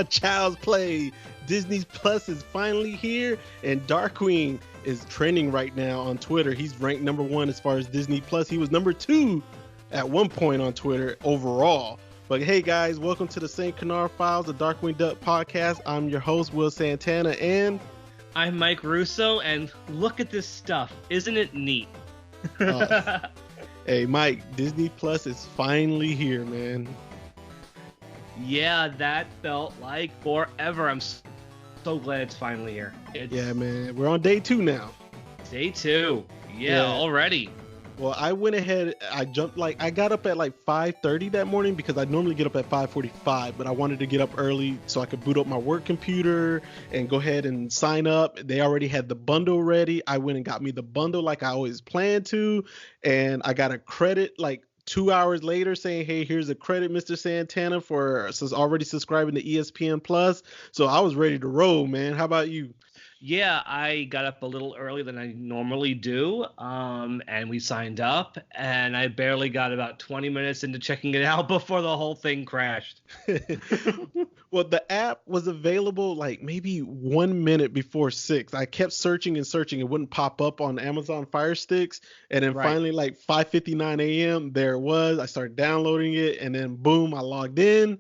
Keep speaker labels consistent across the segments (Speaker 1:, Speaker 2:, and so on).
Speaker 1: Child's Play. Disney Plus is finally here, and Darkwing is trending right now on Twitter. He's ranked number 1 as far as Disney Plus. He was number 2 at one point on Twitter overall. But hey guys, welcome to the St. Canard Files, the Darkwing Duck podcast. I'm your host, Will Santana, and
Speaker 2: I'm Mike Russo, and look at this stuff. Isn't it neat?
Speaker 1: Hey Mike, Disney Plus is finally here, man.
Speaker 2: Yeah, that felt like forever. I'm so glad it's finally here.
Speaker 1: Yeah, man. We're on day 2 now.
Speaker 2: Day 2. Yeah, already.
Speaker 1: Well, I went ahead, I got up at like 5:30 that morning because I normally get up at 5:45, but I wanted to get up early so I could boot up my work computer and go ahead and sign up. They already had the bundle ready. I went and got me the bundle like I always planned to, and I got a credit like 2 hours later saying, hey, here's a credit, Mr. Santana, for already subscribing to ESPN Plus. So I was ready to roll, man. How about you?
Speaker 2: Yeah, I got up a little earlier than I normally do, and we signed up, and I barely got about 20 minutes into checking it out before the whole thing crashed.
Speaker 1: Well, the app was available like maybe 1 minute before 6. I kept searching and searching. It wouldn't pop up on Amazon Fire Sticks, and then finally like 5:59 a.m. there it was. I started downloading it, and then boom, I logged in.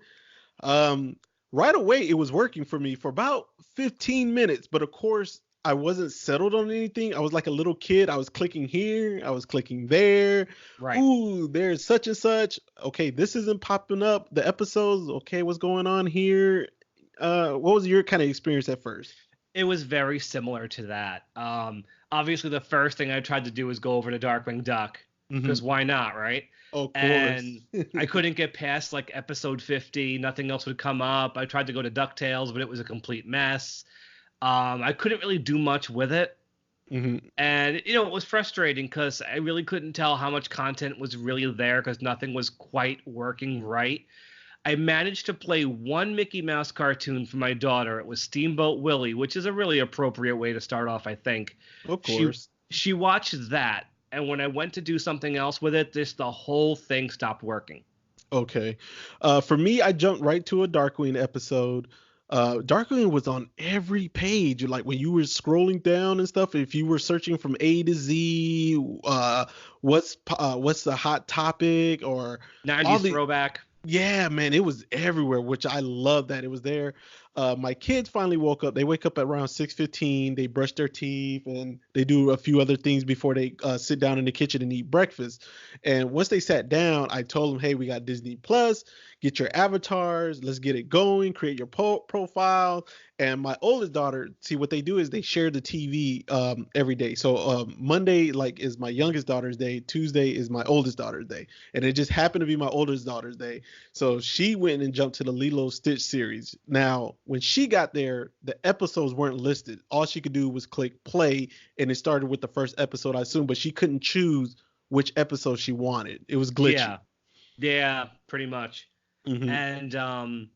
Speaker 1: Right away, it was working for me for about 15 minutes. But of course, I wasn't settled on anything. I was like a little kid. I was clicking here. I was clicking there.
Speaker 2: Right.
Speaker 1: Ooh, there's such and such. Okay, this isn't popping up. The episodes. Okay, what's going on here? What was your kind of experience at first?
Speaker 2: It was very similar to that. Obviously, the first thing I tried to do was go over to Darkwing Duck. Because why not, right?
Speaker 1: Of course.
Speaker 2: And I couldn't get past like episode 50. Nothing else would come up. I tried to go to DuckTales, but it was a complete mess. I couldn't really do much with it. And, it was frustrating because I really couldn't tell how much content was really there because nothing was quite working right. I managed to play one Mickey Mouse cartoon for my daughter. It was Steamboat Willie, which is a really appropriate way to start off, I think.
Speaker 1: Of course.
Speaker 2: She watched that. And when I went to do something else with it, the whole thing stopped working.
Speaker 1: Okay. For me, I jumped right to a Darkwing episode. Darkwing was on every page. Like when you were scrolling down and stuff, if you were searching from A to Z, what's the hot topic or
Speaker 2: 90s throwback.
Speaker 1: Yeah, man, it was everywhere, which I love that it was there. My kids finally woke up. They wake up at around 6:15. They brush their teeth and they do a few other things before they sit down in the kitchen and eat breakfast. And once they sat down, I told them, hey, we got Disney Plus. Get your avatars. Let's get it going. Create your profile. And my oldest daughter, see what they do is they share the TV every day. So Monday is my youngest daughter's day. Tuesday is my oldest daughter's day. And it just happened to be my oldest daughter's day. So she went and jumped to the Lilo Stitch series. Now, when she got there, the episodes weren't listed. All she could do was click play, and it started with the first episode, I assume. But she couldn't choose which episode she wanted. It was glitchy.
Speaker 2: Yeah, pretty much. And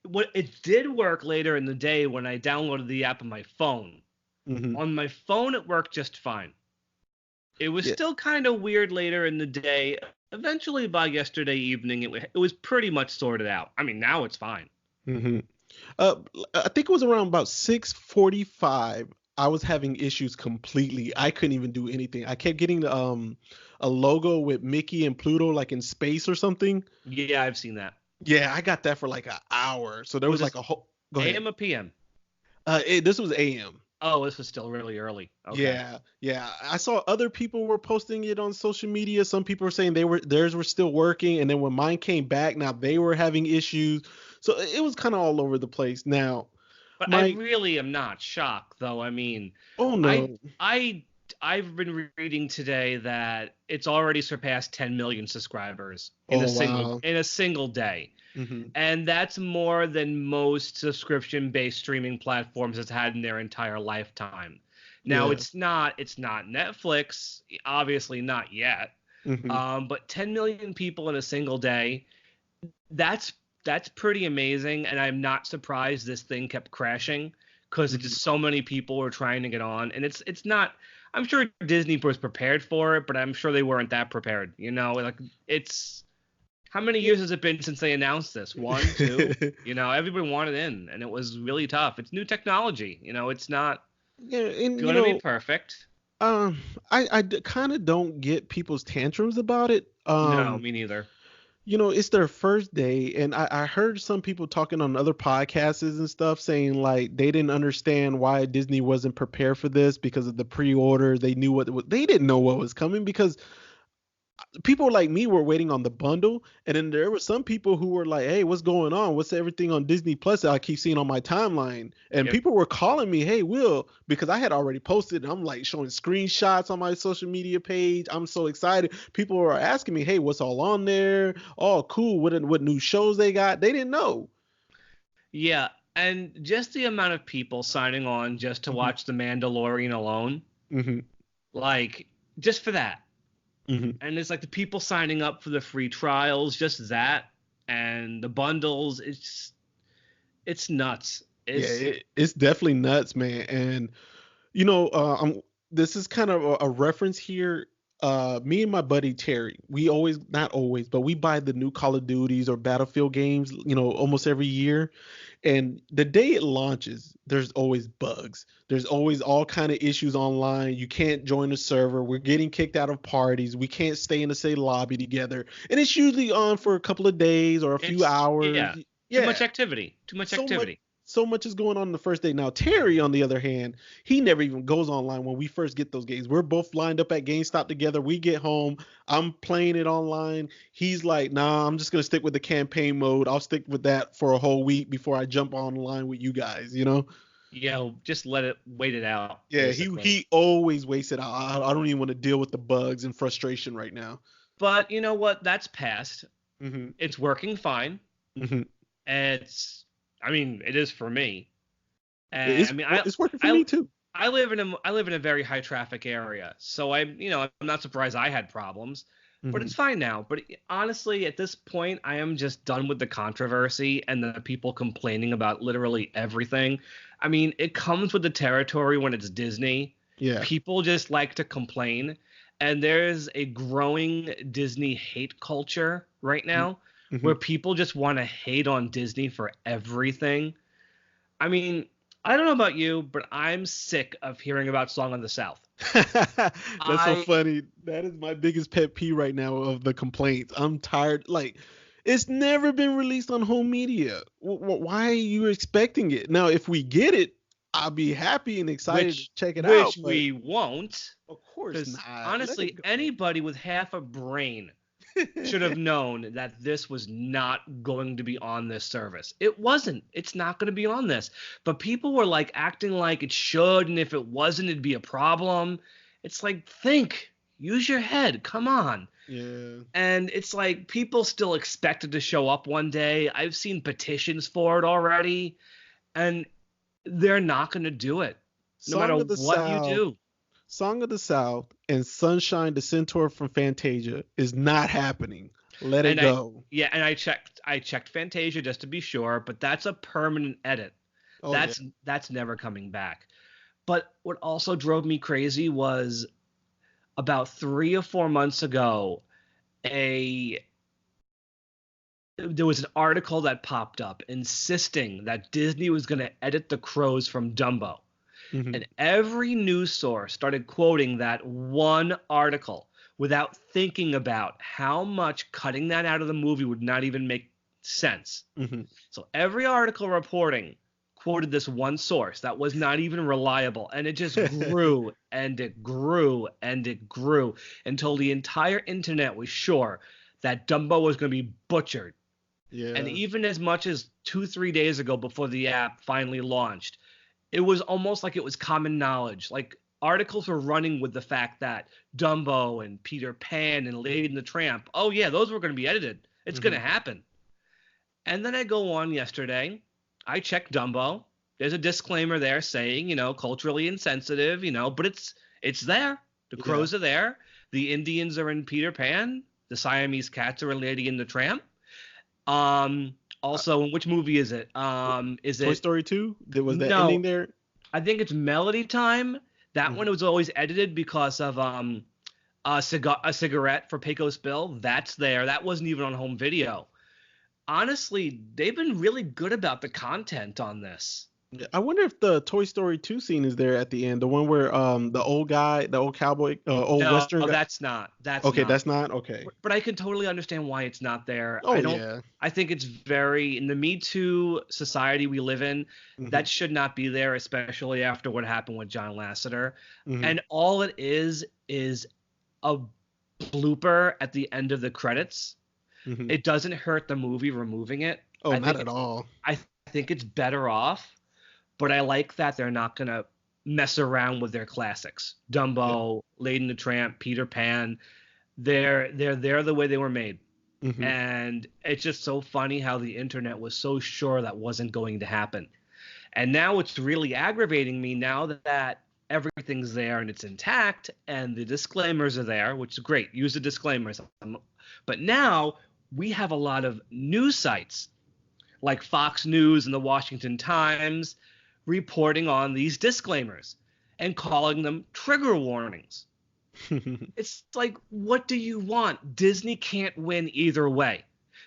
Speaker 2: what it did work later in the day when I downloaded the app on my phone. On my phone, it worked just fine. It was still kind of weird later in the day. Eventually, by yesterday evening, it was pretty much sorted out. I mean, now it's fine.
Speaker 1: I think it was around about 6:45. I was having issues completely. I couldn't even do anything. I kept getting a logo with Mickey and Pluto like in space or something.
Speaker 2: Yeah, I've seen that.
Speaker 1: Yeah, I got that for like an hour. So there was like a whole. Go ahead.
Speaker 2: AM or PM?
Speaker 1: This was AM.
Speaker 2: Oh, this was still really early. Okay.
Speaker 1: Yeah. I saw other people were posting it on social media. Some people were saying theirs were still working, and then when mine came back, now they were having issues. So it was kind of all over the place. Now,
Speaker 2: but I really am not shocked, though. I mean,
Speaker 1: oh no,
Speaker 2: I've been reading today that it's already surpassed 10 million subscribers in a single day. And that's more than most subscription-based streaming platforms has had in their entire lifetime. Now, it's not Netflix, obviously not yet. But 10 million people in a single day, that's pretty amazing, and I'm not surprised this thing kept crashing because just so many people were trying to get on, and it's not. I'm sure Disney was prepared for it, but I'm sure they weren't that prepared. Like it's How many years has it been since they announced this? 1, 2? Everybody wanted in, and it was really tough. It's new technology. It's not going to be perfect.
Speaker 1: I kind of don't get people's tantrums about it.
Speaker 2: No, me neither.
Speaker 1: It's their first day, and I heard some people talking on other podcasts and stuff saying like they didn't understand why Disney wasn't prepared for this because of the pre-order. They knew they didn't know what was coming because people like me were waiting on the bundle, and then there were some people who were like, hey, what's going on, what's everything on Disney Plus that I keep seeing on my timeline? And people were calling me, hey Will, because I had already posted, and I'm like showing screenshots on my social media page. I'm so excited. People were asking me, hey, what's all on there? Oh cool, what new shows they got? They didn't know.
Speaker 2: Yeah, and just the amount of people signing on just to watch The Mandalorian alone, like just for that. And it's like the people signing up for the free trials, just that, and the bundles. It's nuts.
Speaker 1: It's definitely nuts, man. And this is kind of a reference here. Me and my buddy Terry, we always, not always, but we buy the new Call of Duties or Battlefield games, almost every year. And the day it launches, there's always bugs. There's always all kind of issues online. You can't join the server. We're getting kicked out of parties. We can't stay in the same lobby together. And it's usually on for a couple of days or a few hours.
Speaker 2: Too much activity.
Speaker 1: So much is going on the first day. Now, Terry, on the other hand, he never even goes online when we first get those games. We're both lined up at GameStop together. We get home. I'm playing it online. He's like, nah, I'm just going to stick with the campaign mode. I'll stick with that for a whole week before I jump online with you guys,
Speaker 2: Yeah, just wait it out.
Speaker 1: Yeah, basically. He always waits it out. I don't even want to deal with the bugs and frustration right now.
Speaker 2: But you know what? That's past. It's working fine. It is for me. And
Speaker 1: it's working for me too.
Speaker 2: I live in a very high traffic area, so I'm not surprised I had problems, but it's fine now. But honestly, at this point, I am just done with the controversy and the people complaining about literally everything. It comes with the territory when it's Disney.
Speaker 1: Yeah.
Speaker 2: People just like to complain, and there's a growing Disney hate culture right now. Where people just want to hate on Disney for everything. I don't know about you, but I'm sick of hearing about Song of the South.
Speaker 1: That's so funny. That is my biggest pet peeve right now of the complaints. I'm tired. Like, it's never been released on home media. Why are you expecting it? Now, if we get it, I'll be happy and excited to check it out.
Speaker 2: Which we won't.
Speaker 1: Of course not.
Speaker 2: Honestly, anybody with half a brain should have known that this was not going to be on this service. It wasn't. It's not going to be on this. But people were like acting like it should, and if it wasn't, it'd be a problem. It's like, use your head. Come on.
Speaker 1: Yeah.
Speaker 2: And it's like people still expect it to show up one day. I've seen petitions for it already, and they're not going to do it. No matter what you do.
Speaker 1: Song of the South and Sunshine the Centaur from Fantasia is not happening. Let it go.
Speaker 2: And I checked Fantasia just to be sure, but that's a permanent edit. That's never coming back. But what also drove me crazy was about 3 or 4 months ago, there was an article that popped up insisting that Disney was going to edit the crows from Dumbo. And every news source started quoting that one article without thinking about how much cutting that out of the movie would not even make sense. So every article reporting quoted this one source that was not even reliable, and it just grew and it grew and it grew until the entire internet was sure that Dumbo was going to be butchered.
Speaker 1: Yeah.
Speaker 2: And even as much as 2-3 days ago, before the app finally launched, it was almost like it was common knowledge. Like, articles were running with the fact that Dumbo and Peter Pan and Lady and the Tramp, oh yeah, those were going to be edited. It's going to happen. And then I go on yesterday, I check Dumbo. There's a disclaimer there saying, culturally insensitive, but it's there. The crows are there. The Indians are in Peter Pan. The Siamese cats are in Lady and the Tramp. Also, which movie is it? Is it
Speaker 1: Toy Story 2? Was that
Speaker 2: no,
Speaker 1: ending there?
Speaker 2: I think it's Melody Time. That one was always edited because of A cigarette for Pecos Bill, that's there. That wasn't even on home video. Honestly, they've been really good about the content on this.
Speaker 1: I wonder if the Toy Story 2 scene is there at the end, the one where the old guy, the old cowboy, old
Speaker 2: No,
Speaker 1: Western guy.
Speaker 2: that's not. That's
Speaker 1: Okay,
Speaker 2: not.
Speaker 1: that's not okay.
Speaker 2: But I can totally understand why it's not there.
Speaker 1: Oh yeah.
Speaker 2: I think it's very in the Me Too society we live in. That should not be there, especially after what happened with John Lasseter. And all it is a blooper at the end of the credits. It doesn't hurt the movie removing it.
Speaker 1: Oh, not at all.
Speaker 2: I think it's better off, but I like that they're not gonna mess around with their classics. Dumbo, Lady and the Tramp, Peter Pan. They're the way they were made. And it's just so funny how the internet was so sure that wasn't going to happen. And now it's really aggravating me now that everything's there and it's intact and the disclaimers are there, which is great. Use the disclaimers. But now we have a lot of news sites like Fox News and the Washington Times reporting on these disclaimers and calling them trigger warnings. It's like, what do you want? Disney can't win either way.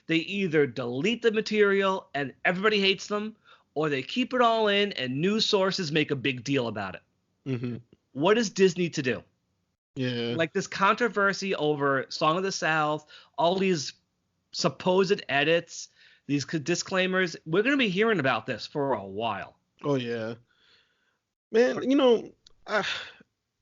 Speaker 2: They either delete the material and everybody hates them, or they keep it all in and news sources make a big deal about it. What is Disney to do?
Speaker 1: Yeah.
Speaker 2: Like this controversy over Song of the South, all these supposed edits, these disclaimers, we're going to be hearing about this for a while.
Speaker 1: Oh yeah. Man,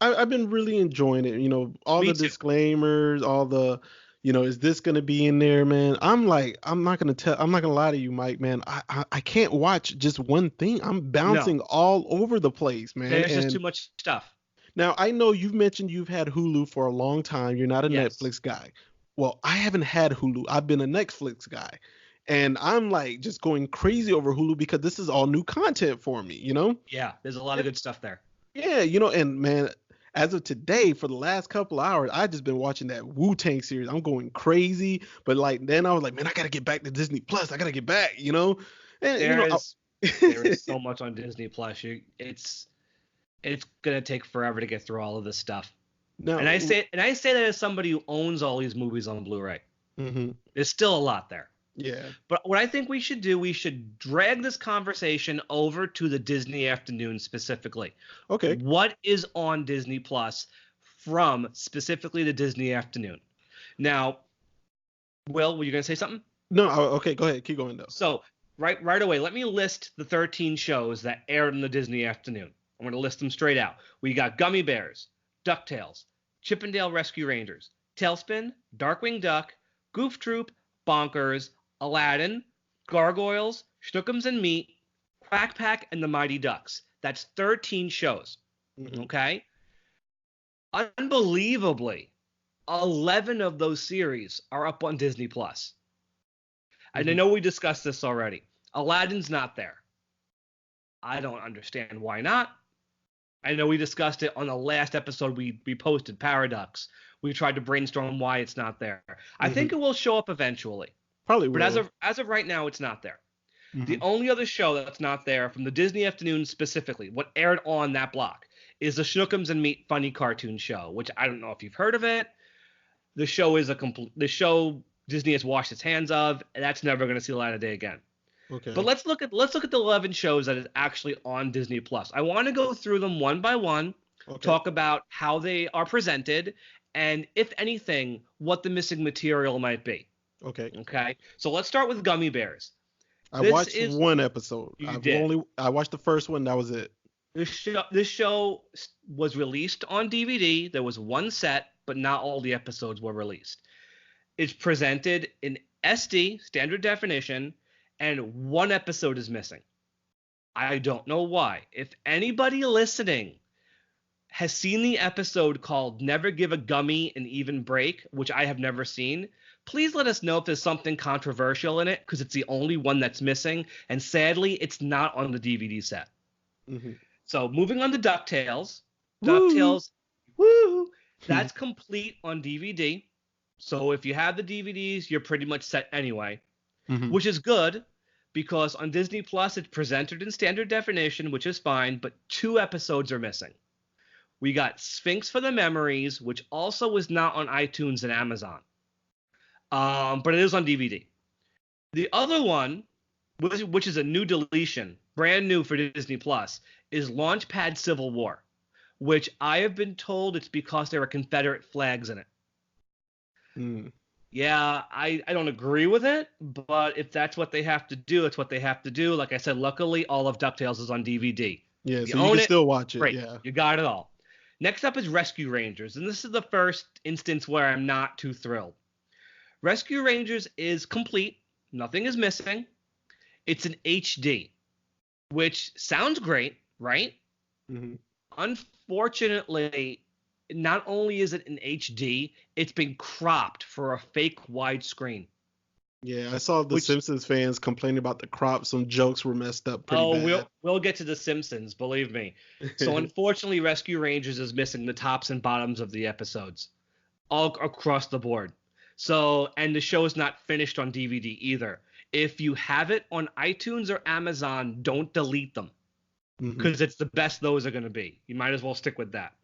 Speaker 1: I've been really enjoying it. All
Speaker 2: Me
Speaker 1: the
Speaker 2: too.
Speaker 1: disclaimers, all the, is this gonna be in there, man? I'm not gonna lie to you, Mike, man. I can't watch just one thing. I'm bouncing all over the place, man.
Speaker 2: There's just too much stuff.
Speaker 1: Now I know you've mentioned you've had Hulu for a long time. You're not a Netflix guy. Well, I haven't had Hulu. I've been a Netflix guy. And I'm like just going crazy over Hulu because this is all new content for me,
Speaker 2: Yeah, there's a lot of good stuff there.
Speaker 1: Yeah, and man, as of today, for the last couple of hours, I just been watching that Wu-Tang series. I'm going crazy, but then I was like, man, I gotta get back to Disney Plus. I gotta get back, And
Speaker 2: there is so much on Disney Plus. It's gonna take forever to get through all of this stuff. No, and I say that as somebody who owns all these movies on Blu-ray. There's still a lot there.
Speaker 1: Yeah.
Speaker 2: But what I think we should do, we should drag this conversation over to the Disney Afternoon specifically.
Speaker 1: Okay.
Speaker 2: What is on Disney Plus from specifically the Disney Afternoon? Now, Will, were you going to say something?
Speaker 1: No, okay, go ahead. Keep going, though.
Speaker 2: So, right away, let me list the 13 shows that aired on the Disney Afternoon. I'm going to list them straight out. We got Gummy Bears, DuckTales, Chip 'n Dale Rescue Rangers, Tailspin, Darkwing Duck, Goof Troop, Bonkers, Aladdin, Gargoyles, Schnookums and Meat, Quack Pack, and the Mighty Ducks. That's 13 shows. Okay? Unbelievably, 11 of those series are up on Disney Plus. And I know we discussed this already. Aladdin's not there. I don't understand why not. I know we discussed it on the last episode we posted, Paradox. We tried to brainstorm why it's not there. I think it will show up eventually.
Speaker 1: Probably will.
Speaker 2: But as of right now, it's not there. The only other show that's not there from the Disney Afternoon specifically, what aired on that block, is the Schnookums and Meat funny cartoon show, which I don't know if you've heard of it. The show Disney has washed its hands of, and that's never going to see the light of day again. Okay. But let's look at the 11 shows that is actually on Disney Plus. I want to go through them one by one, talk about how they are presented, and if anything, what the missing material might be. Okay. So let's start with Gummy Bears.
Speaker 1: I watched one episode. I watched the first one. That was it.
Speaker 2: This show was released on DVD. There was one set, but not all the episodes were released. It's presented in SD, standard definition, and one episode is missing. I don't know why. If anybody listening has seen the episode called Never Give a Gummy an Even Break, which I have never seen, please let us know if there's something controversial in it, because it's the only one that's missing, and sadly, it's not on the DVD set. So moving on to DuckTales. DuckTales, that's complete on DVD. So if you have the DVDs, you're pretty much set anyway, which is good, because on Disney Plus, it's presented in standard definition, which is fine, but 2 episodes are missing. We got Sphinx for the Memories, which also is not on iTunes and Amazon, but it is on DVD. The other one, which is a new deletion, brand new for Disney Plus, is Launchpad Civil War, which I have been told it's because there are Confederate flags in it. Yeah, I don't agree with it, but if that's what they have to do, it's what they have to do. Like I said, luckily, all of DuckTales is on DVD.
Speaker 1: Yeah, so you can still watch it.
Speaker 2: Great.
Speaker 1: Yeah.
Speaker 2: You got it all. Next up is Rescue Rangers, and this is the first instance where I'm not too thrilled. Rescue Rangers is complete. Nothing is missing. It's an HD, which sounds great, right?
Speaker 1: Mm-hmm.
Speaker 2: Unfortunately, not only is it in HD, it's been cropped for a fake widescreen.
Speaker 1: Yeah, I saw the Simpsons fans complaining about the crop. Some jokes were messed up pretty bad.
Speaker 2: We'll get to the Simpsons, believe me. So unfortunately, Rescue Rangers is missing the tops and bottoms of the episodes, all across the board. So, and the show is not finished on DVD either. If you have it on iTunes or Amazon, don't delete them, because it's the best those are going to be. You might as well stick with that.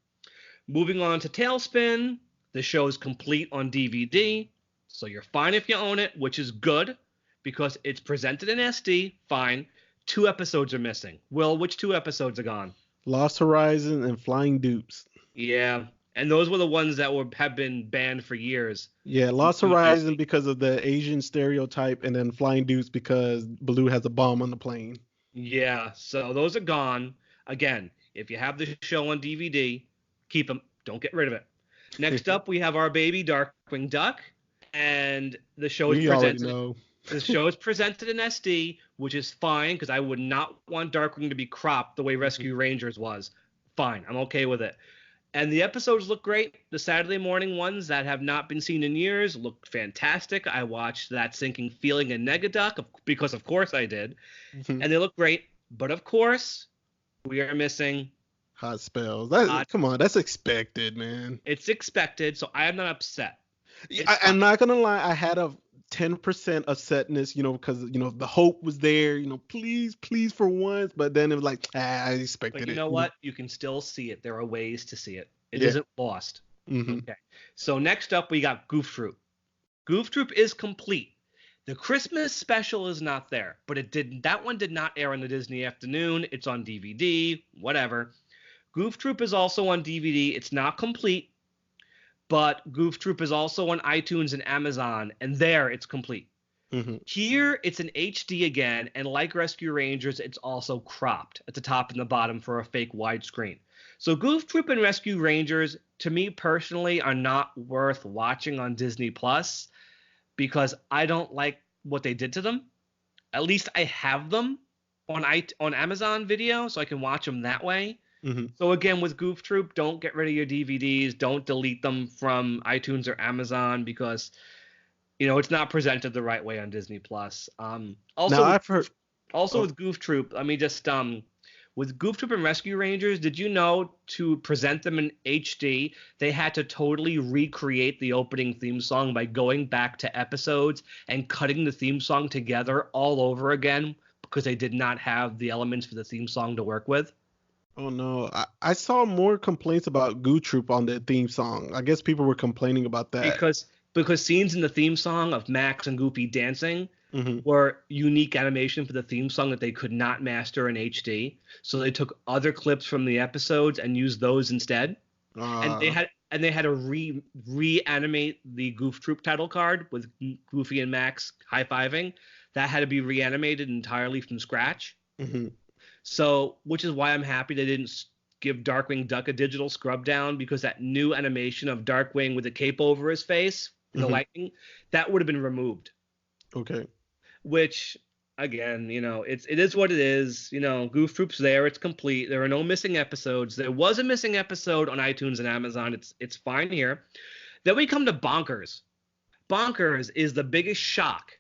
Speaker 2: Moving on to Tailspin, the show is complete on DVD. So you're fine if you own it, which is good because it's presented in SD. Fine. 2 episodes are missing. Will, which 2 episodes are gone?
Speaker 1: Lost Horizon and Flying Dupes.
Speaker 2: Yeah, and those were the ones that have been banned for years.
Speaker 1: Yeah, Lost Horizon because of the Asian stereotype, and then Flying Dupes because Baloo has a bomb on the plane.
Speaker 2: Yeah, so those are gone. Again, if you have the show on DVD, keep them. Don't get rid of it. Next up, we have our baby Darkwing Duck. And the show is presented in SD, which is fine because I would not want Darkwing to be cropped the way Rescue Rangers was. Fine, I'm okay with it. And the episodes look great. The Saturday morning ones that have not been seen in years look fantastic. I watched That Sinking Feeling and Negaduck because of course I did. And they look great. But of course, we are missing
Speaker 1: Hot Spells. Come on, that's expected, man.
Speaker 2: It's expected, so I am not upset.
Speaker 1: I'm not gonna lie. I had a 10% upsetness, because the hope was there. Please for once. But then it was like, I expected it.
Speaker 2: But you know what? You can still see it. There are ways to see it. It isn't lost. Okay. So next up, we got Goof Troop. Goof Troop is complete. The Christmas special is not there, but that one did not air on the Disney afternoon. It's on DVD. Whatever. Goof Troop is also on DVD. It's not complete. But Goof Troop is also on iTunes and Amazon, and there it's complete. Here, it's an HD again, and like Rescue Rangers, it's also cropped at the top and the bottom for a fake widescreen. So Goof Troop and Rescue Rangers, to me personally, are not worth watching on Disney Plus because I don't like what they did to them. At least I have them on Amazon Video, so I can watch them that way. So again, with Goof Troop, don't get rid of your DVDs. Don't delete them from iTunes or Amazon because, it's not presented the right way on Disney Plus. With Goof Troop, let me just with Goof Troop and Rescue Rangers, did you know to present them in HD, they had to totally recreate the opening theme song by going back to episodes and cutting the theme song together all over again because they did not have the elements for the theme song to work with?
Speaker 1: Oh, no. I saw more complaints about Goof Troop on the theme song. I guess people were complaining about that.
Speaker 2: Because scenes in the theme song of Max and Goofy dancing were unique animation for the theme song that they could not master in HD. So they took other clips from the episodes and used those instead. And they had to reanimate the Goof Troop title card with Goofy and Max high-fiving. That had to be reanimated entirely from scratch. So, which is why I'm happy they didn't give Darkwing Duck a digital scrub down because that new animation of Darkwing with a cape over his face in the lightning, that would have been removed.
Speaker 1: Okay.
Speaker 2: Which, again, it is what it is. Goof Troop's there. It's complete. There are no missing episodes. There was a missing episode on iTunes and Amazon. It's fine here. Then we come to Bonkers. Bonkers is the biggest shock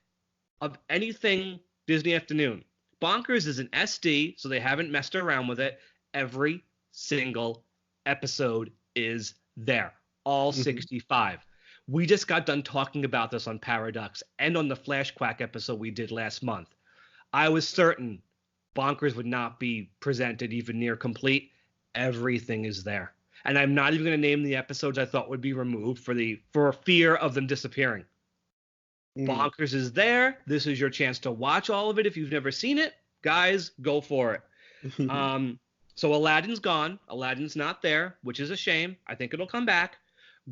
Speaker 2: of anything Disney Afternoon. Bonkers is an SD, so they haven't messed around with it. Every single episode is there. All 65. We just got done talking about this on Paradox and on the Flashquack episode we did last month. I was certain Bonkers would not be presented even near complete. Everything is there. And I'm not even going to name the episodes I thought would be removed for fear of them disappearing. Bonkers is there. This is your chance to watch all of it if you've never seen it. Guys, go for it. So Aladdin's gone. Aladdin's not there, which is a shame. I think it'll come back.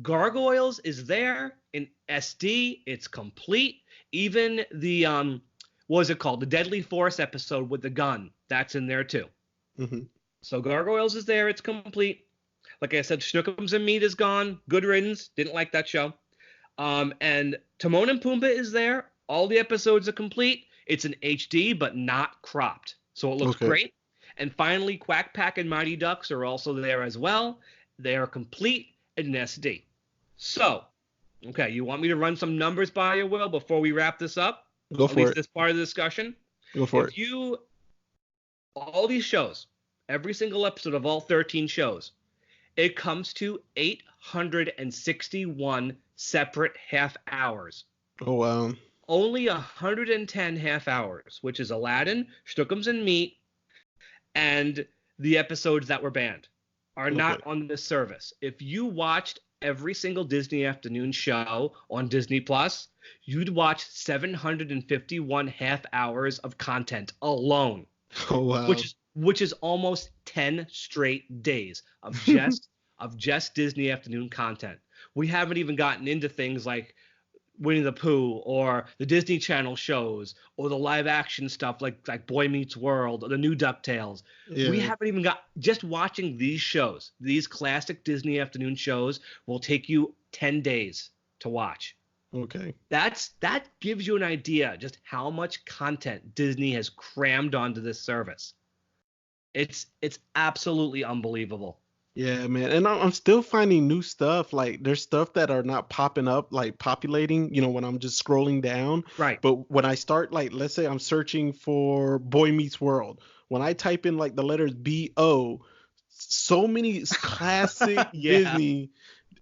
Speaker 2: Gargoyles is there in SD. It's complete. Even the what was it called? The Deadly Force episode with the gun. That's in there too. So Gargoyles is there. It's complete. Like I said, Schnookums and Meat is gone. Good riddance. Didn't like that show. And Timon and Pumbaa is there. All the episodes are complete. It's in HD, but not cropped. So it looks great. And finally, Quack Pack and Mighty Ducks are also there as well. They are complete in SD. So, okay, you want me to run some numbers by you, Will, before we wrap this up?
Speaker 1: Go for it. At least
Speaker 2: this part of the discussion.
Speaker 1: Go for it.
Speaker 2: All these shows, every single episode of all 13 shows, it comes to 861 separate half hours.
Speaker 1: Oh, wow.
Speaker 2: Only 110 half hours, which is Aladdin, Schnookums and Meat, and the episodes that were banned are not on this service. If you watched every single Disney afternoon show on Disney Plus, you'd watch 751 half hours of content alone.
Speaker 1: Oh, wow.
Speaker 2: Which is almost 10 straight days of just Disney afternoon content. We haven't even gotten into things like Winnie the Pooh or the Disney Channel shows or the live action stuff like Boy Meets World or the new DuckTales. Yeah. We haven't even got, just watching these shows, these classic Disney afternoon shows will take you 10 days to watch.
Speaker 1: Okay.
Speaker 2: That gives you an idea just how much content Disney has crammed onto this service. It's absolutely unbelievable.
Speaker 1: Yeah, man. And I'm still finding new stuff. Like, there's stuff that are not popping up, like populating, when I'm just scrolling down.
Speaker 2: Right.
Speaker 1: But when I start, like, let's say I'm searching for Boy Meets World. When I type in, like, the letters B-O, so many classic Disney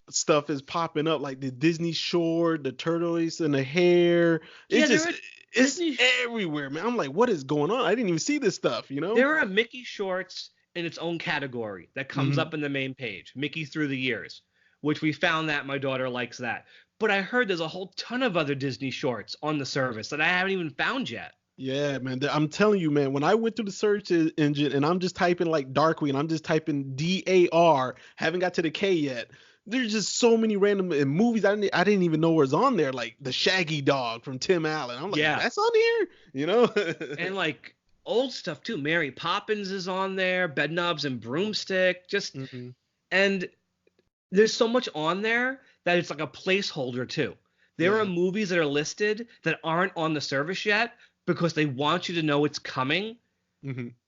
Speaker 1: stuff is popping up. Like the Disney short, the tortoise and the hare. It's everywhere, man. I'm like, what is going on? I didn't even see this stuff,
Speaker 2: There are Mickey shorts in its own category that comes up in the main page, Mickey Through the Years, which we found that my daughter likes that. But I heard there's a whole ton of other Disney shorts on the service that I haven't even found yet.
Speaker 1: Yeah, man. I'm telling you, man, when I went through the search engine and I'm just typing like Darkwing, I'm just typing DAR, haven't got to the K yet. There's just so many random movies I didn't even know was on there, like the Shaggy Dog from Tim Allen. I'm like, that's on here,
Speaker 2: And like old stuff too. Mary Poppins is on there, Bedknobs and Broomstick, and there's so much on there that it's like a placeholder too. There are movies that are listed that aren't on the service yet because they want you to know it's coming.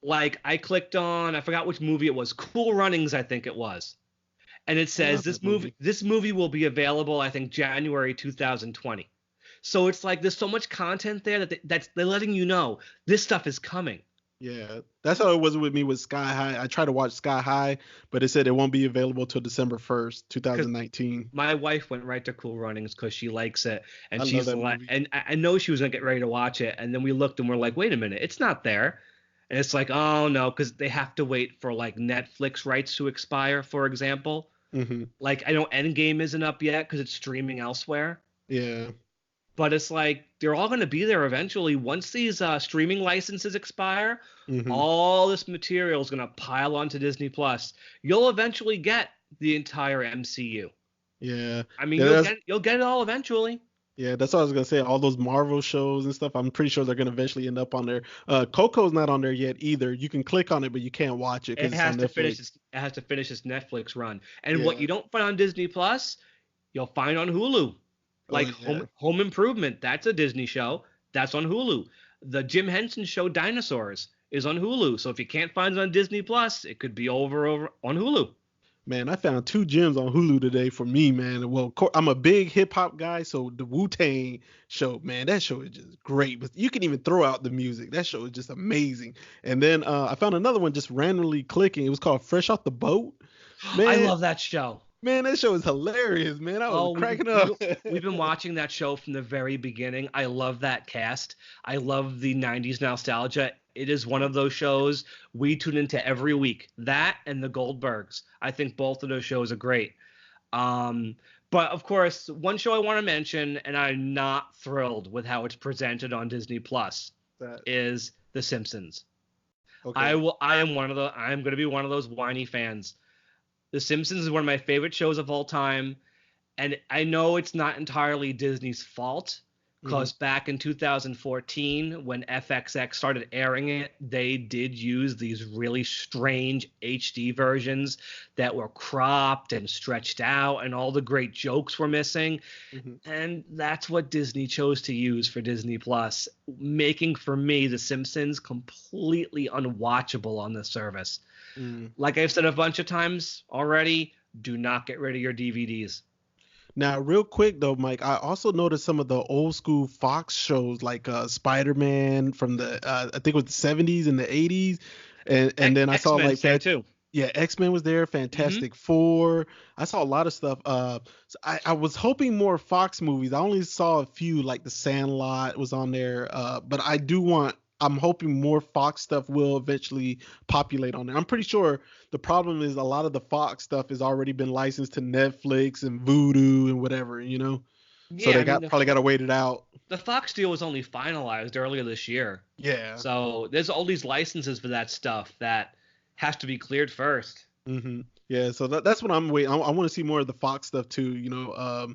Speaker 2: Like I clicked on, I forgot which movie it was, Cool Runnings, I think it was. And it says this movie will be available, I think, January 2020. So it's like there's so much content there that they're letting you know this stuff is coming.
Speaker 1: Yeah, that's how it was with me with Sky High. I tried to watch Sky High, but it said it won't be available till December 1st, 2019.
Speaker 2: My wife went right to Cool Runnings because she likes it, and she's like, and I know she was gonna get ready to watch it, and then we looked and we're like, wait a minute, it's not there. And it's like, oh no, because they have to wait for like Netflix rights to expire, for example. Like I know Endgame isn't up yet because it's streaming elsewhere.
Speaker 1: Yeah.
Speaker 2: But it's like they're all going to be there eventually. Once these streaming licenses expire, all this material is going to pile onto Disney Plus. You'll eventually get the entire MCU.
Speaker 1: Yeah.
Speaker 2: I mean, you'll get it all eventually.
Speaker 1: Yeah, that's what I was going to say. All those Marvel shows and stuff, I'm pretty sure they're going to eventually end up on there. Coco's not on there yet either. You can click on it, but you can't watch it.
Speaker 2: It has to finish its Netflix run. And what you don't find on Disney Plus, you'll find on Hulu. Like Home Improvement, that's a Disney show. That's on Hulu. The Jim Henson show Dinosaurs is on Hulu. So if you can't find it on Disney Plus, it could be over on Hulu.
Speaker 1: Man, I found 2 gems on Hulu today for me, man. Well, I'm a big hip hop guy, so the Wu-Tang show, man, that show is just great. But you can even throw out the music. That show is just amazing. And then I found another one just randomly clicking. It was called Fresh Off the Boat. Man,
Speaker 2: I love that show.
Speaker 1: Man, that show is hilarious, man. I was cracking up.
Speaker 2: We've been watching that show from the very beginning. I love that cast. I love the 90s nostalgia. it is one of those shows we tune into every week. That and the Goldbergs. I think both of those shows are great. But of course, one show I want to mention, and I'm not thrilled with how it's presented on Disney Plus, is The Simpsons. Okay. I'm going to be one of those whiny fans. The Simpsons is one of my favorite shows of all time, and I know it's not entirely Disney's fault, because back in 2014, when FXX started airing it, they did use these really strange HD versions that were cropped and stretched out, and all the great jokes were missing. And that's what Disney chose to use for Disney Plus, making, for me, The Simpsons completely unwatchable on the service. Like I've said a bunch of times already, do not get rid of your DVDs.
Speaker 1: Now, real quick though, Mike, I also noticed some of the old school Fox shows like Spider-Man from the I think it was the 70s and the 80s, and then I saw like
Speaker 2: that too.
Speaker 1: Yeah, X-Men was there, Fantastic Four. I saw a lot of stuff. So I was hoping more Fox movies. I only saw a few, like The Sandlot was on there, but I'm hoping more Fox stuff will eventually populate on there. I'm pretty sure the problem is a lot of the Fox stuff has already been licensed to Netflix and Vudu and whatever, So they probably got to wait it out.
Speaker 2: The Fox deal was only finalized earlier this year.
Speaker 1: Yeah.
Speaker 2: So there's all these licenses for that stuff that has to be cleared first.
Speaker 1: Yeah, so that's what I'm waiting. I want to see more of the Fox stuff too.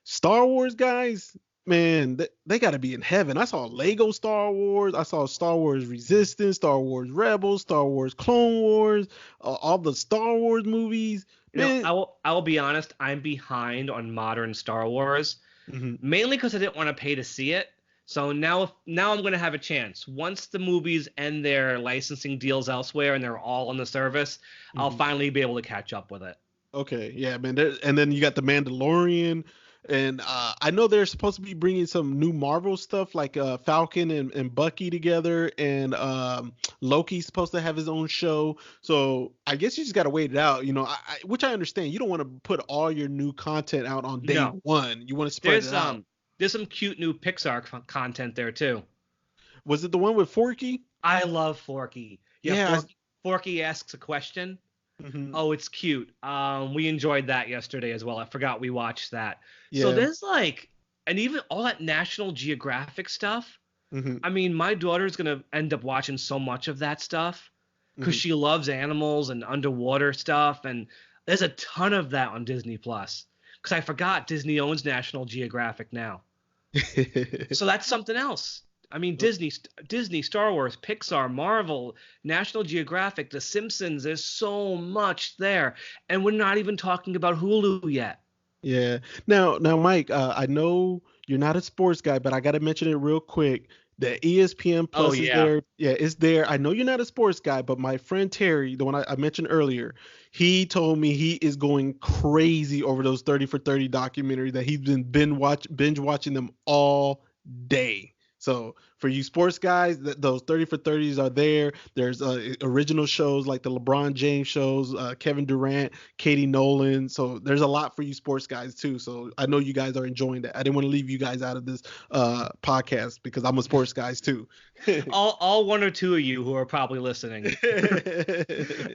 Speaker 1: Star Wars guys, man, they got to be in heaven. I saw Lego Star Wars. I saw Star Wars Resistance, Star Wars Rebels, Star Wars Clone Wars, all the Star Wars movies. Man.
Speaker 2: I will be honest. I'm behind on modern Star Wars, mainly because I didn't want to pay to see it. So now I'm going to have a chance. Once the movies end their licensing deals elsewhere and they're all on the service, I'll finally be able to catch up with it.
Speaker 1: Okay, yeah, man. And then you got The Mandalorian. And I know they're supposed to be bringing some new Marvel stuff like Falcon and Bucky together, and Loki's supposed to have his own show. So I guess you just got to wait it out, which I understand. You don't want to put all your new content out on day one. You want to spread it out.
Speaker 2: There's some cute new Pixar content there too.
Speaker 1: Was it the one with Forky?
Speaker 2: I love Forky. Yeah. Forky asks a question. Oh, it's cute. We enjoyed that yesterday as well. I forgot we watched that. Yeah. So there's and even all that National Geographic stuff. I mean, my daughter's going to end up watching so much of that stuff because she loves animals and underwater stuff. And there's a ton of that on Disney Plus because I forgot Disney owns National Geographic now. So that's something else. I mean, Disney, Star Wars, Pixar, Marvel, National Geographic, The Simpsons, there's so much there. And we're not even talking about Hulu yet.
Speaker 1: Yeah. Now, Mike, I know you're not a sports guy, but I got to mention it real quick. The ESPN Plus is there. Yeah, it's there. I know you're not a sports guy, but my friend Terry, the one I mentioned earlier, he told me he is going crazy over those 30 for 30 documentaries that he's been binge watching them all day. So for you sports guys, those 30 for 30s are there. There's original shows like the LeBron James shows, Kevin Durant, Katie Nolan. So there's a lot for you sports guys too. So I know you guys are enjoying that. I didn't want to leave you guys out of this podcast because I'm a sports guys too.
Speaker 2: all one or two of you who are probably listening.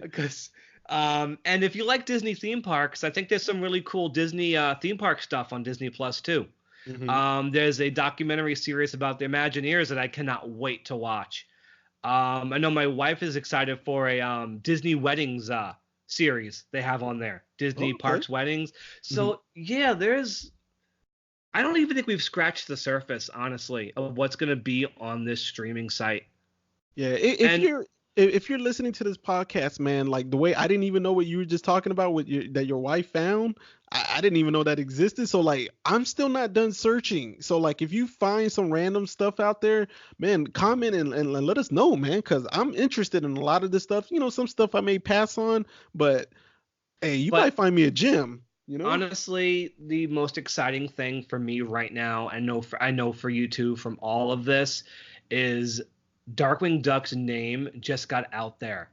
Speaker 2: Because and if you like Disney theme parks, I think there's some really cool Disney theme park stuff on Disney Plus too. There's a documentary series about the Imagineers that I cannot wait to watch. I know my wife is excited for a Disney Weddings series they have on there. Disney Parks Weddings. So yeah, I don't even think we've scratched the surface, honestly, of what's going to be on this streaming site.
Speaker 1: Yeah, if you're listening to this podcast, man, like the way I didn't even know what you were just talking about that your wife found, I didn't even know that existed. So like, I'm still not done searching. So like, if you find some random stuff out there, man, comment and let us know, man, because I'm interested in a lot of this stuff. Some stuff I may pass on, but hey, you might find me a gem.
Speaker 2: Honestly, the most exciting thing for me right now, I know for you too, from all of this, is Darkwing Duck's name just got out there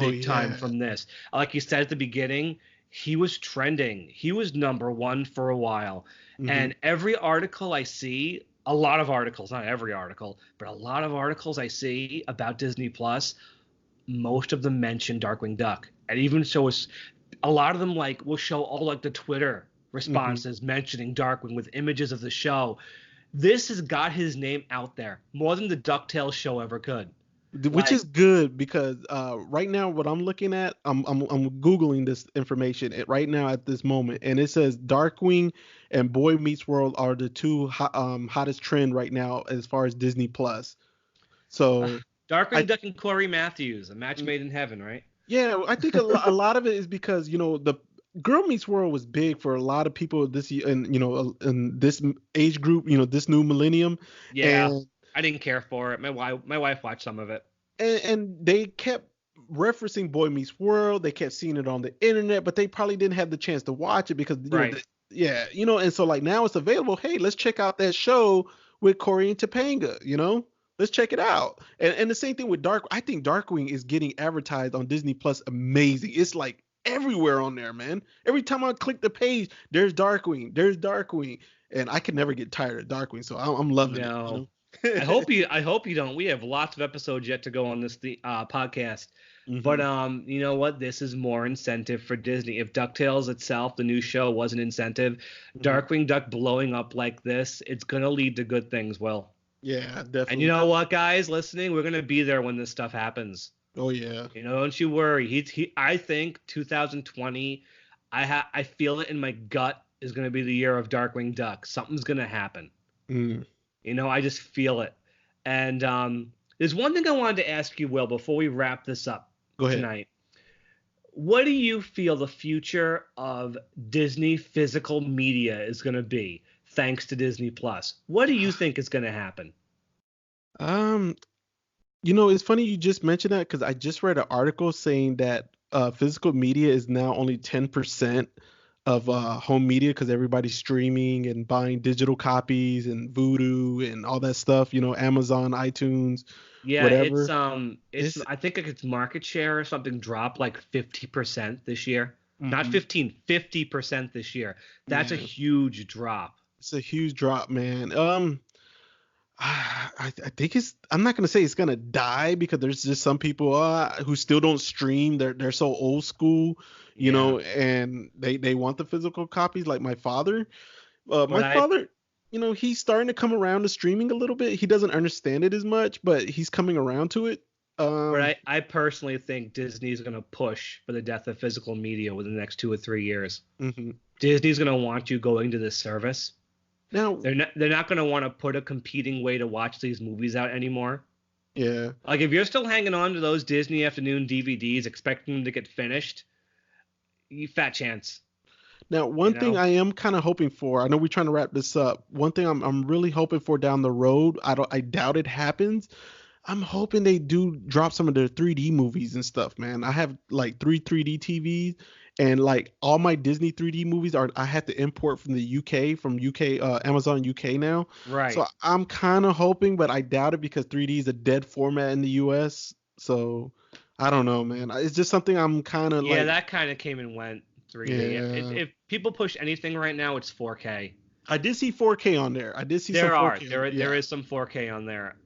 Speaker 2: big time from this. Like you said at the beginning, he was trending. He was number one for a while. And every article I see a lot of articles, not every article, but a lot of articles I see about Disney Plus, most of them mention Darkwing Duck. And even so, a lot of them like will show all like the Twitter responses mentioning Darkwing with images of the show. This has got his name out there more than the DuckTales show ever could.
Speaker 1: Which is good because right now what I'm looking at, I'm googling this information right now at this moment, and it says Darkwing and Boy Meets World are the two hottest trend right now as far as Disney Plus. So
Speaker 2: Darkwing Duck and Corey Matthews, a match made in heaven, right?
Speaker 1: Yeah, I think a lot of it is because the Girl Meets World was big for a lot of people this year, and in this age group, this new millennium.
Speaker 2: Yeah. And I didn't care for it. My wife watched some of it.
Speaker 1: And they kept referencing Boy Meets World. They kept seeing it on the internet, but they probably didn't have the chance to watch it because and so like now it's available. Hey, let's check out that show with Corey and Topanga, Let's check it out. And the same thing with I think Darkwing is getting advertised on Disney Plus amazing. It's like everywhere on there, man. Every time I click the page, there's Darkwing. And I can never get tired of Darkwing, so I'm loving it.
Speaker 2: I hope you don't. We have lots of episodes yet to go on this podcast. But you know what? This is more incentive for Disney. If DuckTales itself, the new show, was an incentive, Darkwing Duck blowing up like this, it's gonna lead to good things, Will.
Speaker 1: Yeah, definitely.
Speaker 2: And you know what, guys listening, we're gonna be there when this stuff happens.
Speaker 1: Oh yeah.
Speaker 2: Don't you worry. I think 2020, I feel it in my gut, is gonna be the year of Darkwing Duck. Something's gonna happen. I just feel it. And there's one thing I wanted to ask you, Will, before we wrap this up tonight. What do you feel the future of Disney physical media is going to be thanks to Disney Plus? What do you think is going to happen?
Speaker 1: It's funny you just mentioned that because I just read an article saying that physical media is now only 10% of home media because everybody's streaming and buying digital copies and Vudu and all that stuff, Amazon, iTunes, whatever.
Speaker 2: I think its market share or something dropped like 50% this year. Not 15, 50% this year. That's a huge drop.
Speaker 1: It's a huge drop, man. I think I'm not going to say it's going to die because there's just some people who still don't stream. They're so old school, and they want the physical copies like my father. My father, he's starting to come around to streaming a little bit. He doesn't understand it as much, but he's coming around to it.
Speaker 2: But I personally think Disney's going to push for the death of physical media within the next 2 or 3 years. Disney's going to want you going to this service. Now they're not going to want to put a competing way to watch these movies out anymore.
Speaker 1: Yeah.
Speaker 2: Like if you're still hanging on to those Disney Afternoon DVDs, expecting them to get finished, you fat chance.
Speaker 1: Now, one thing I am kind of hoping for, I know we're trying to wrap this up. One thing I'm really hoping for down the road, I doubt it happens. I'm hoping they do drop some of their 3D movies and stuff, man. I have like 3 3D TVs. And like all my Disney 3D movies I had to import from the UK, Amazon UK now.
Speaker 2: Right.
Speaker 1: So I'm kind of hoping, but I doubt it because 3D is a dead format in the US. So I don't know, man. It's just something I'm kind of
Speaker 2: Yeah, that kind of came and went 3D. Yeah. If people push anything right now, it's 4K.
Speaker 1: I did see 4K on there. I did see some 4K.
Speaker 2: There is some 4K on there.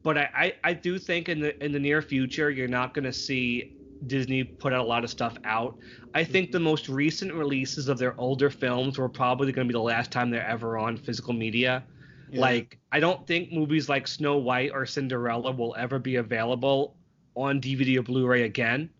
Speaker 2: But I do think in the near future you're not going to see Disney put out a lot of stuff out. I think the most recent releases of their older films were probably going to be the last time they're ever on physical media. Yeah. Like, I don't think movies like Snow White or Cinderella will ever be available on DVD or Blu-ray again.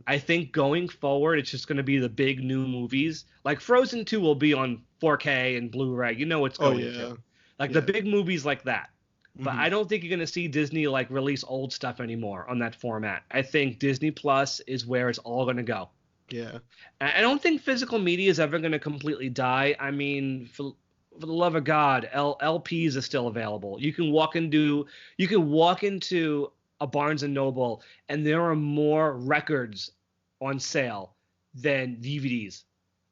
Speaker 2: I think going forward, it's just going to be the big new movies. Like Frozen 2 will be on 4K and Blu-ray. It's going to. Like the big movies like that. But I don't think you're going to see Disney like release old stuff anymore on that format. I think Disney Plus is where it's all going to go.
Speaker 1: Yeah.
Speaker 2: I don't think physical media is ever going to completely die. I mean, for the love of God, LPs are still available. You can walk into a Barnes and Noble and there are more records on sale than DVDs.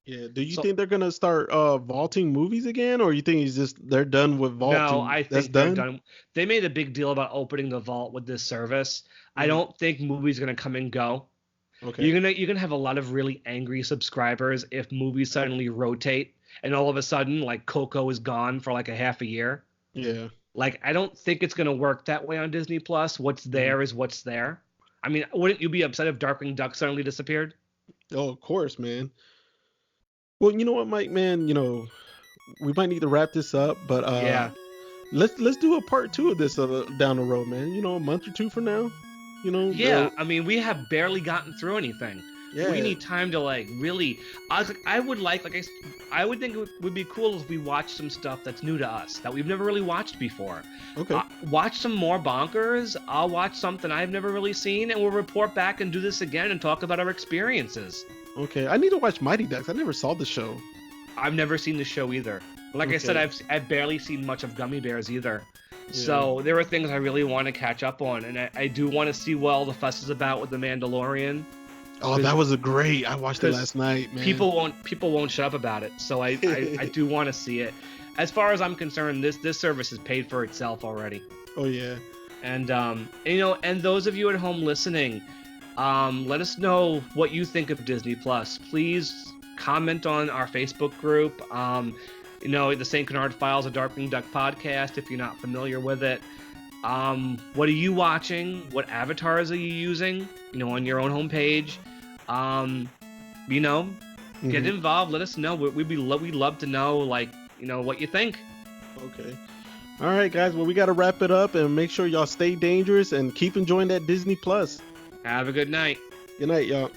Speaker 1: Yeah. Do you think they're gonna start vaulting movies again, or you think they're done with vaulting?
Speaker 2: No, I think they're done. They made a big deal about opening the vault with this service. I don't think movies are gonna come and go.
Speaker 1: Okay.
Speaker 2: You're gonna have a lot of really angry subscribers if movies suddenly rotate and all of a sudden like Coco is gone for like a half a year.
Speaker 1: Yeah.
Speaker 2: Like I don't think it's gonna work that way on Disney Plus. What's there is what's there. I mean, wouldn't you be upset if Darkwing Duck suddenly disappeared?
Speaker 1: Oh, of course, man. Well, you know what, Mike, man, we might need to wrap this up, but
Speaker 2: Yeah.
Speaker 1: let's do a part 2 of this down the road, man. A month or two from now.
Speaker 2: Yeah, I mean, we have barely gotten through anything.
Speaker 1: Yeah.
Speaker 2: We need time to like really. I would I would think it would be cool if we watch some stuff that's new to us that we've never really watched before.
Speaker 1: Okay.
Speaker 2: Watch some more Bonkers. I'll watch something I've never really seen, and we'll report back and do this again and talk about our experiences.
Speaker 1: Okay. I need to watch Mighty Ducks. I never saw the show.
Speaker 2: I've never seen the show either. Like I said, I've barely seen much of Gummy Bears either. Yeah. So there are things I really want to catch up on, and I do want to see what all the fuss is about with The Mandalorian.
Speaker 1: Oh, that was great. I watched it last night, man.
Speaker 2: People won't shut up about it, so I do want to see it. As far as I'm concerned, this service has paid for itself already.
Speaker 1: Oh yeah.
Speaker 2: And and those of you at home listening, let us know what you think of Disney Plus. Please comment on our Facebook group. The St. Canard Files, a Darkwing Duck podcast, if you're not familiar with it. What are you watching? What avatars are you using? On your own homepage. Get involved. Let us know. We'd love to know, what you think.
Speaker 1: Okay. All right, guys. Well, we got to wrap it up and make sure y'all stay dangerous and keep enjoying that Disney Plus.
Speaker 2: Have a good night.
Speaker 1: Good night, y'all.